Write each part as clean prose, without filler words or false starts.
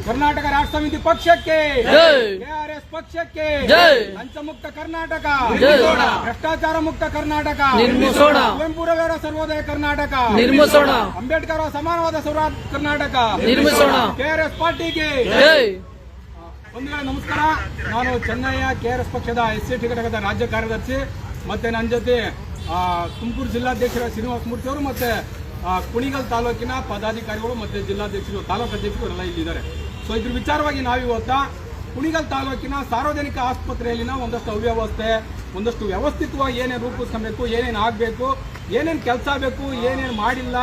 ಕರ್ನಾಟಕ ರಾಷ್ಟ್ರ ಸಮಿತಿ ಪಕ್ಷಕ್ಕೆ, ಕೆಆರ್ಎಸ್ ಪಕ್ಷಕ್ಕೆ, ಲಂಚಮುಕ್ತ ಕರ್ನಾಟಕ, ಭ್ರಷ್ಟಾಚಾರ ಮುಕ್ತ ಕರ್ನಾಟಕ ನಿರ್ಮಿಸೋಣ, ಕುವೆಂಪುರವರ ಸರ್ವೋದಯ ಕರ್ನಾಟಕ ನಿರ್ಮಿಸೋಣ, ಅಂಬೇಡ್ಕರ್ ಸಮಾನವಾದ ಕರ್ನಾಟಕ ನಿರ್ಮಿಸೋಣ, ಕೆಆರ್ಎಸ್ ಪಾರ್ಟಿಗೆ. ಬಂಧುಗಳೇ ನಮಸ್ಕಾರ. ನಾನು ಚೆನ್ನಯ್ಯ, ಕೆಆರ್ಎಸ್ ಪಕ್ಷದ SC ಘಟಕದ ರಾಜ್ಯ ಕಾರ್ಯದರ್ಶಿ. ಮತ್ತೆ ನನ್ನ ಜೊತೆ ತುಮಕೂರು ಜಿಲ್ಲಾಧ್ಯಕ್ಷರ ಶ್ರೀನಿವಾಸ ಮೂರ್ತಿ ಅವರು ಮತ್ತೆ ಕುಣಿಗಲ್ ತಾಲೂಕಿನ ಪದಾಧಿಕಾರಿಗಳು ಮತ್ತೆ ಜಿಲ್ಲಾಧ್ಯಕ್ಷರು, ತಾಲೂಕು ಅಧ್ಯಕ್ಷರು ಎಲ್ಲ ಇಲ್ಲಿದ್ದಾರೆ. ಸೊ ಇದ್ರ ವಿಚಾರವಾಗಿ ನಾವಿವತ್ತ ಕುಣಿಗಲ್ ತಾಲೂಕಿನ ಸಾರ್ವಜನಿಕ ಆಸ್ಪತ್ರೆಯಲ್ಲಿನ ಒಂದಷ್ಟು ಅವ್ಯವಸ್ಥೆ, ಒಂದಷ್ಟು ವ್ಯವಸ್ಥಿತವಾಗಿ ಏನೇನು ರೂಪಿಸ್ಕೊಬೇಕು, ಏನೇನು ಆಗಬೇಕು, ಏನೇನು ಕೆಲಸ ಬೇಕು, ಏನೇನು ಮಾಡಿಲ್ಲ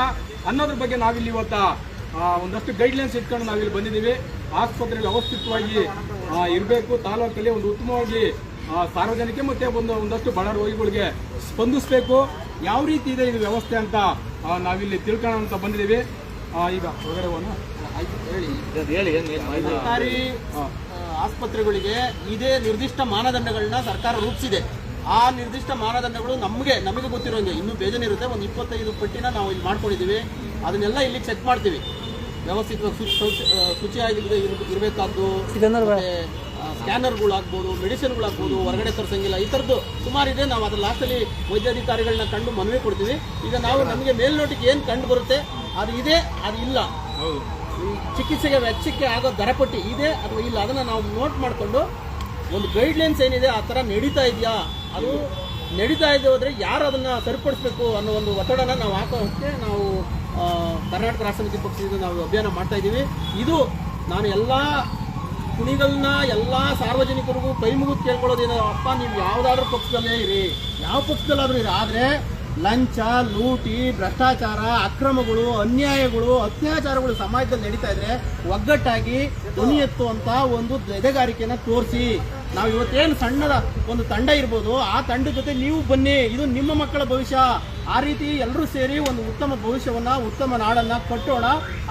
ಅನ್ನೋದ್ರ ಬಗ್ಗೆ ನಾವಿಲ್ಲಿ ಇವತ್ತ ಒಂದಷ್ಟು ಗೈಡ್ಲೈನ್ಸ್ ಇಟ್ಕೊಂಡು ನಾವಿಲ್ಲಿ ಬಂದಿದ್ದೀವಿ. ಆಸ್ಪತ್ರೆ ವ್ಯವಸ್ಥಿತವಾಗಿ ಇರಬೇಕು, ತಾಲೂಕಲ್ಲಿ ಒಂದು ಉತ್ತಮವಾಗಿ ಸಾರ್ವಜನಿಕ ಮತ್ತೆ ಒಂದಷ್ಟು ಬಡ ರೋಗಿಗಳಿಗೆ ಸ್ಪಂದಿಸಬೇಕು, ಯಾವ ರೀತಿ ಇದೆ ಇದು ವ್ಯವಸ್ಥೆ ಅಂತ ನಾವಿಲ್ಲಿ ತಿಳ್ಕೊಳ್ಳೋಣ ಅಂತ ಬಂದಿದ್ದೀವಿ. ಈಗ ಹೊರಗಡೆ ಸರ್ಕಾರಿ ಆಸ್ಪತ್ರೆಗಳಿಗೆ ಇದೇ ನಿರ್ದಿಷ್ಟ ಮಾನದಂಡಗಳನ್ನ ಸರ್ಕಾರ ರೂಪಿಸಿದೆ. ಆ ನಿರ್ದಿಷ್ಟ ಮಾನದಂಡಗಳು ನಮಗೆ ಗೊತ್ತಿರೋಂಗೆ ಇನ್ನೂ ಬೇಜಾನಿರುತ್ತೆ. ಒಂದು 25 ಪಟ್ಟಿನ ನಾವು ಇಲ್ಲಿ ಮಾಡ್ಕೊಂಡಿದ್ದೀವಿ. ಅದನ್ನೆಲ್ಲ ಇಲ್ಲಿ ಚೆಕ್ ಮಾಡ್ತೀವಿ. ವ್ಯವಸ್ಥಿತವಾಗಿ ಶುಚಿಯಾಗಿ ಇರಬೇಕಾದ್ದು, ಸ್ಕ್ಯಾನರ್ಗಳಾಗ್ಬೋದು, ಮೆಡಿಸಿನ್ಗಳಾಗ್ಬೋದು, ಹೊರಗಡೆ ತರಿಸಂಗಿಲ್ಲ, ಈ ಥರದ್ದು ಸುಮಾರಿದೆ. ನಾವು ಅದ್ರ ಲಾಸ್ಟಲ್ಲಿ ವೈದ್ಯಾಧಿಕಾರಿಗಳನ್ನ ಕಂಡು ಮನವಿ ಕೊಡ್ತೀವಿ. ಈಗ ನಾವು ನಮಗೆ ಮೇಲ್ನೋಟಿಗೆ ಏನು ಕಂಡು ಬರುತ್ತೆ ಅದು ಇದೆ, ಅದು ಇಲ್ಲ, ಚಿಕಿತ್ಸೆಗೆ ವೆಚ್ಚಕ್ಕೆ ಆಗೋ ದರಪಟ್ಟಿ ಇದೆ ಅಥವಾ ಇಲ್ಲ, ಅದನ್ನು ನಾವು ನೋಟ್ ಮಾಡಿಕೊಂಡು ಒಂದು ಗೈಡ್ಲೈನ್ಸ್ ಏನಿದೆ ಆ ಥರ ನಡೀತಾ ಇದೆಯಾ, ಅದು ನಡೀತಾ ಇದೆ ಹೋದರೆ ಯಾರು ಅದನ್ನು ಸರಿಪಡಿಸಬೇಕು ಅನ್ನೋ ಒಂದು ಒತ್ತಡನ ನಾವು ಹಾಕೋಕ್ಕೆ ನಾವು ಕರ್ನಾಟಕ ರಾಷ್ಟ್ರ ಸಮಿತಿ ಪಕ್ಷದಿಂದ ನಾವು ಅಭಿಯಾನ ಮಾಡ್ತಾ ಇದ್ದೀವಿ. ಇದು ನಾನು ಎಲ್ಲ ಕುಣಿಗಲ್ನ ಎಲ್ಲ ಸಾರ್ವಜನಿಕರಿಗೂ ಕೈ ಮುಗಿದು ಕೇಳ್ಕೊಳ್ಳೋದೇನೋ, ಅಪ್ಪ ನೀವು ಯಾವುದಾದ್ರೂ ಪಕ್ಷದಲ್ಲೇ ಇರಿ, ಯಾವ ಪಕ್ಷದಲ್ಲಾದ್ರೂ ಇರಿ, ಆದರೆ ಲಂಚ, ಲೂಟಿ, ಭ್ರಷ್ಟಾಚಾರ, ಅಕ್ರಮಗಳು, ಅನ್ಯಾಯಗಳು, ಅತ್ಯಾಚಾರಗಳು ಸಮಾಜದಲ್ಲಿ ನಡೀತಾ ಇದ್ರೆ ಒಗ್ಗಟ್ಟಾಗಿ ಧ್ವನಿ ಎತ್ತುವಂತ ಒಂದು ಎದೆಗಾರಿಕೆಯನ್ನು ತೋರಿಸಿ. ನಾವು ಇವತ್ತೇನು ಸಣ್ಣದ ಒಂದು ತಂಡ ಇರ್ಬೋದು, ಆ ತಂಡದ ಜೊತೆ ನೀವು ಬನ್ನಿ, ಇದು ನಿಮ್ಮ ಮಕ್ಕಳ ಭವಿಷ್ಯ. ಆ ರೀತಿ ಎಲ್ಲರೂ ಸೇರಿ ಒಂದು ಉತ್ತಮ ಭವಿಷ್ಯವನ್ನ, ಉತ್ತಮ ನಾಡನ್ನ ಕಟ್ಟೋಣ.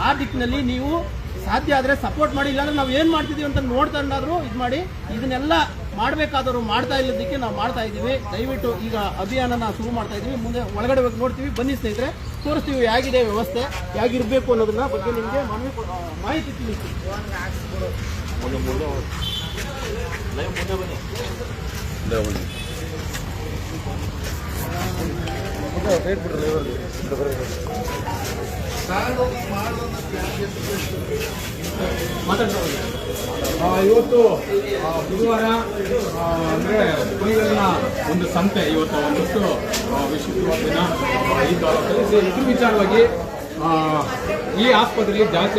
ಆ ದಿಕ್ಕಿನಲ್ಲಿ ನೀವು ಸಾಧ್ಯ ಆದರೆ ಸಪೋರ್ಟ್ ಮಾಡಿ, ಇಲ್ಲಾಂದ್ರೆ ನಾವು ಏನು ಮಾಡ್ತಿದ್ದೀವಿ ಅಂತ ನೋಡ್ಕೊಂಡಾದ್ರೂ ಇದು ಮಾಡಿ. ಇದನ್ನೆಲ್ಲ ಮಾಡಬೇಕಾದವರು ಮಾಡ್ತಾ ಇಲ್ಲದಕ್ಕೆ ನಾವು ಮಾಡ್ತಾ ಇದ್ದೀವಿ. ದಯವಿಟ್ಟು ಈಗ ಅಭಿಯಾನನ ಶುರು ಮಾಡ್ತಾ ಇದ್ದೀವಿ. ಮುಂದೆ ಒಳಗಡೆ ಹೋಗಿ ನೋಡ್ತೀವಿ, ಬನ್ನಿ ಸ್ನೇಹಿತರೆ, ತೋರಿಸ್ತೀವಿ ಹೇಗಿದೆ ವ್ಯವಸ್ಥೆ, ಹೇಗಿರಬೇಕು ಅನ್ನೋದನ್ನ ಬಗ್ಗೆ ನಿಮಗೆ ಮಾಹಿತಿ ತಿಳಿಸ್ತೀವಿ. ಇವತ್ತು ಬುಧವಾರ ಅಂದರೆ ಕುಣಿಗಲ್ನ ಒಂದು ಸಂತೆ, ಇವತ್ತು ಒಂದಷ್ಟು ವಿಶೇಷವಾದ ದಿನ ಈ ತಾಲೂಕಲ್ಲಿ. ಇದ್ರ ವಿಚಾರವಾಗಿ ಈ ಆಸ್ಪತ್ರೆಯಲ್ಲಿ ಜಾಸ್ತಿ